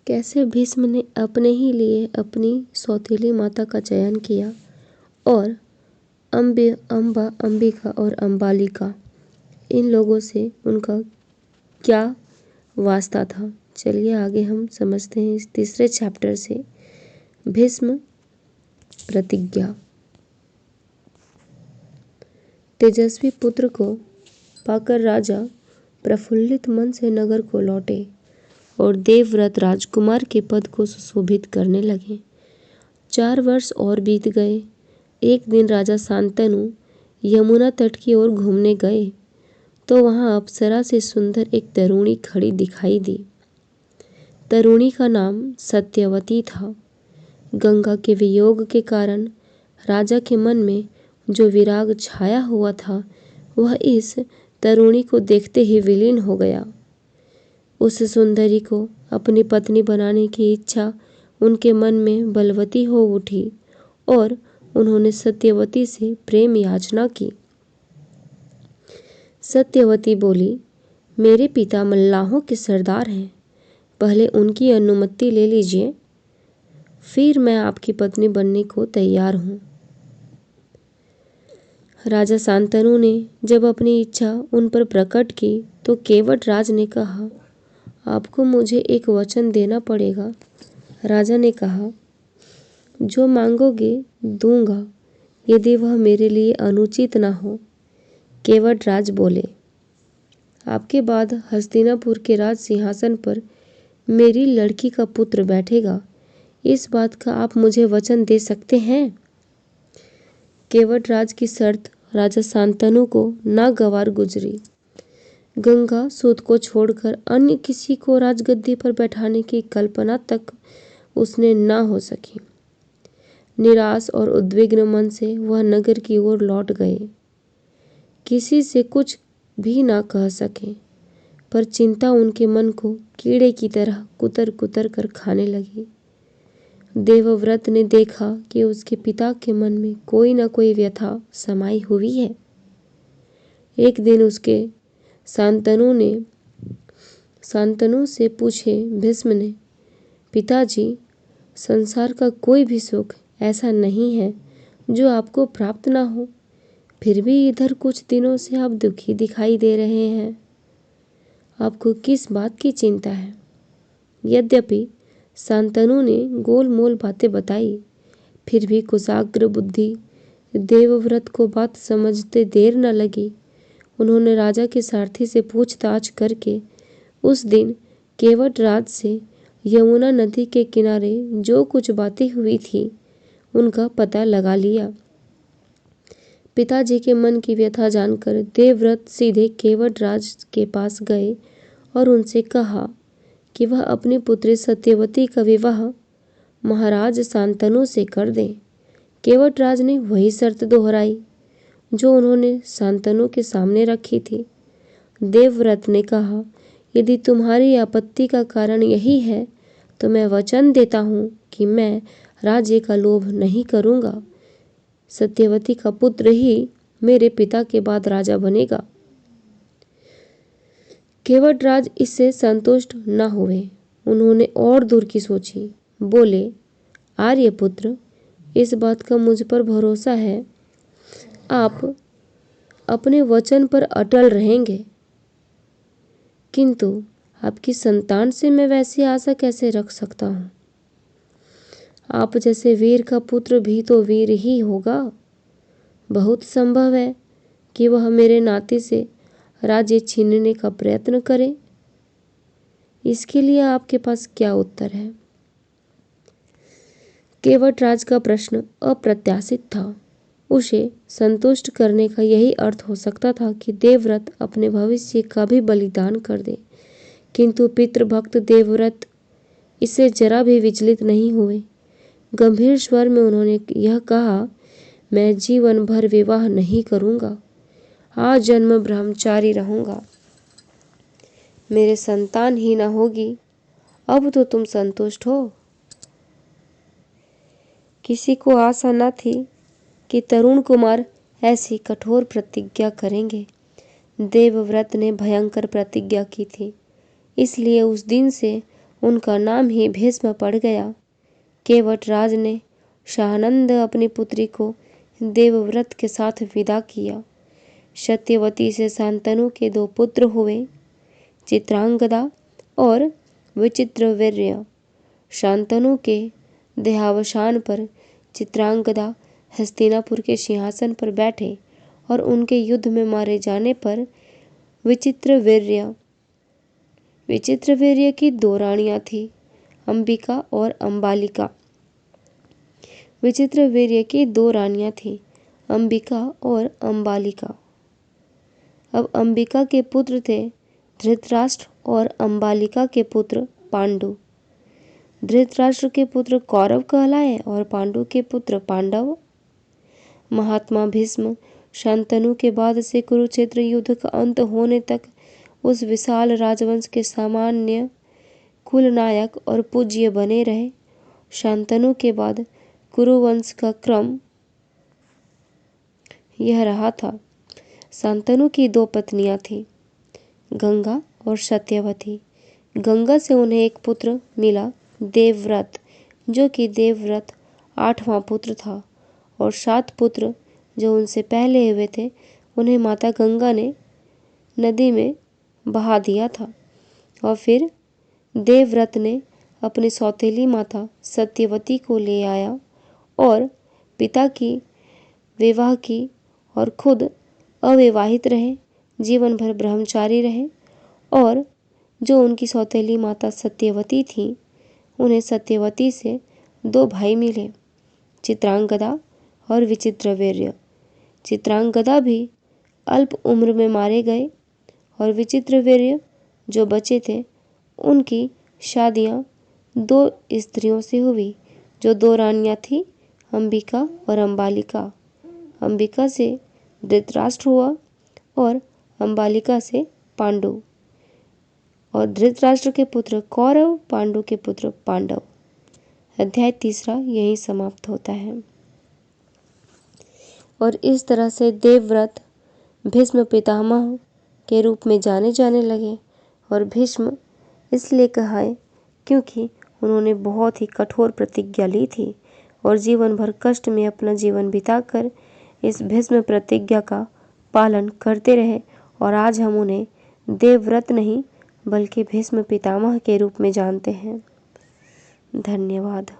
कैसे भीष्म ने अपने ही लिए अपनी सौतेली माता का चयन किया और अंबिका और अंबालिका, इन लोगों से उनका क्या वास्ता था। चलिए आगे हम समझते हैं इस तीसरे चैप्टर से, भीष्म प्रतिज्ञा। तेजस्वी पुत्र को पाकर राजा प्रफुल्लित मन से नगर को लौटे और देवव्रत राजकुमार के पद को सुशोभित करने लगे। 4 वर्ष और बीत गए। एक दिन राजा शांतनु यमुना तट की ओर घूमने गए तो वहां अप्सरा से सुंदर एक तरुणी खड़ी दिखाई दी। तरुणी का नाम सत्यवती था। गंगा के वियोग के कारण राजा के मन में जो विराग छाया हुआ था वह इस तरुणी को देखते ही विलीन हो गया। उस सुंदरी को अपनी पत्नी बनाने की इच्छा उनके मन में बलवती हो उठी और उन्होंने सत्यवती से प्रेम याचना की। सत्यवती बोली, मेरे पिता मल्लाहों के सरदार हैं, पहले उनकी अनुमति ले लीजिए, फिर मैं आपकी पत्नी बनने को तैयार हूँ। राजा शांतनु ने जब अपनी इच्छा उन पर प्रकट की तो केवट राज ने कहा, आपको मुझे एक वचन देना पड़ेगा। राजा ने कहा, जो मांगोगे दूंगा, यदि वह मेरे लिए अनुचित ना हो। केवट राज बोले, आपके बाद हस्तिनापुर के राज सिंहासन पर मेरी लड़की का पुत्र बैठेगा, इस बात का आप मुझे वचन दे सकते हैं। केवट राज की शर्त राजा शांतनु को नागवार गुजरी। गंगा सूत को छोड़कर अन्य किसी को राजगद्दी पर बैठाने की कल्पना तक उसने ना हो सकी। निराश और उद्विग्न मन से वह नगर की ओर लौट गए। किसी से कुछ भी ना कह सके, पर चिंता उनके मन को कीड़े की तरह कुतर कुतर कर खाने लगी। देवव्रत ने देखा कि उसके पिता के मन में कोई न कोई व्यथा समाई हुई है। एक दिन उसके शांतनु से पूछे भीष्म ने, पिताजी, संसार का कोई भी सुख ऐसा नहीं है जो आपको प्राप्त ना हो, फिर भी इधर कुछ दिनों से आप दुखी दिखाई दे रहे हैं। आपको किस बात की चिंता है? यद्यपि शांतनु ने गोलमोल बातें बताई, फिर भी कुशाग्र बुद्धि देवव्रत को बात समझते देर न लगी। उन्होंने राजा के सारथी से पूछताछ करके उस दिन केवट राज से यमुना नदी के किनारे जो कुछ बातें हुई थी उनका पता लगा लिया। पिताजी के मन की व्यथा जानकर देवव्रत सीधे केवट राज के पास गए और उनसे कहा कि वह अपनी पुत्री सत्यवती का विवाह महाराज शांतनु से कर दें। केवट राज ने वही शर्त दोहराई जो उन्होंने शांतनु के सामने रखी थी। देवव्रत ने कहा, यदि तुम्हारी आपत्ति का कारण यही है तो मैं वचन देता हूँ कि मैं राज्य का लोभ नहीं करूँगा। सत्यवती का पुत्र ही मेरे पिता के बाद राजा बनेगा। केवट राज इससे संतुष्ट न हुए। उन्होंने और दूर की सोची। बोले, आर्यपुत्र, इस बात का मुझ पर भरोसा है, आप अपने वचन पर अटल रहेंगे, किंतु आपकी संतान से मैं वैसी आशा कैसे रख सकता हूँ? आप जैसे वीर का पुत्र भी तो वीर ही होगा। बहुत संभव है कि वह मेरे नाते से राज्य छीनने का प्रयत्न करे। इसके लिए आपके पास क्या उत्तर है? केवट राज का प्रश्न अप्रत्याशित था। उसे संतुष्ट करने का यही अर्थ हो सकता था कि देवव्रत अपने भविष्य का भी बलिदान कर दे, किंतु पितृभक्त देवव्रत इससे जरा भी विचलित नहीं हुए। गंभीर स्वर में उन्होंने यह कहा, मैं जीवन भर विवाह नहीं करूंगा, आजन्म ब्रह्मचारी रहूंगा। मेरे संतान ही न होगी। अब तो तुम संतुष्ट हो। किसी को आशा न थी कि तरुण कुमार ऐसी कठोर प्रतिज्ञा करेंगे। देवव्रत ने भयंकर प्रतिज्ञा की थी, इसलिए उस दिन से उनका नाम ही भीष्म पड़ गया। केवट राज ने सानंद अपनी पुत्री को देवव्रत के साथ विदा किया। सत्यवती से शांतनु के 2 पुत्र हुए, चित्रांगदा और विचित्रवीर्य। शांतनु के देहावसान पर चित्रांगदा हस्तिनापुर के सिंहासन पर बैठे और उनके युद्ध में मारे जाने पर विचित्रवीर्य की 2 रानियां थीं, अंबिका और अंबालिका। विचित्रवीर्य की 2 रानियां थीं, अंबिका और अंबालिका। अब अंबिका के पुत्र थे धृतराष्ट्र और अंबालिका के पुत्र पांडु। धृतराष्ट्र के पुत्र कौरव कहलाए और पांडु के पुत्र पांडव। महात्मा भीष्म शांतनु के बाद से कुरुक्षेत्र युद्ध का अंत होने तक उस विशाल राजवंश के सामान्य कुलनायक और पूज्य बने रहे। शांतनु के बाद कुरुवंश का क्रम यह रहा था। शांतनु की 2 पत्नियां थीं, गंगा और सत्यवती। गंगा से उन्हें एक पुत्र मिला, देवव्रत, जो कि देवव्रत 8वां पुत्र था, और 7 पुत्र जो उनसे पहले हुए थे उन्हें माता गंगा ने नदी में बहा दिया था। और फिर देवव्रत ने अपनी सौतेली माता सत्यवती को ले आया और पिता की विवाह की और खुद अविवाहित रहे, जीवन भर ब्रह्मचारी रहे। और जो उनकी सौतेली माता सत्यवती थी, उन्हें सत्यवती से 2 भाई मिले, चित्रांगदा और विचित्रवीर्य। चित्रांगदा भी अल्प उम्र में मारे गए और विचित्रवीर्य जो बचे थे उनकी शादियां 2 स्त्रियों से हुई, जो 2 रानियां थीं, अंबिका और अंबालिका। अंबिका से धृतराष्ट्र हुआ और अंबालिका से पांडु। और धृतराष्ट्र के पुत्र कौरव, पांडु के पुत्र पांडव। अध्याय 3 यहीं समाप्त होता है। और इस तरह से देवव्रत भीष्म पितामह के रूप में जाने जाने लगे। और भीष्म इसलिए कहाए क्योंकि उन्होंने बहुत ही कठोर प्रतिज्ञा ली थी और जीवन भर कष्ट में अपना जीवन बिताकर इस भीष्म प्रतिज्ञा का पालन करते रहे। और आज हम उन्हें देवव्रत नहीं बल्कि भीष्म पितामह के रूप में जानते हैं। धन्यवाद।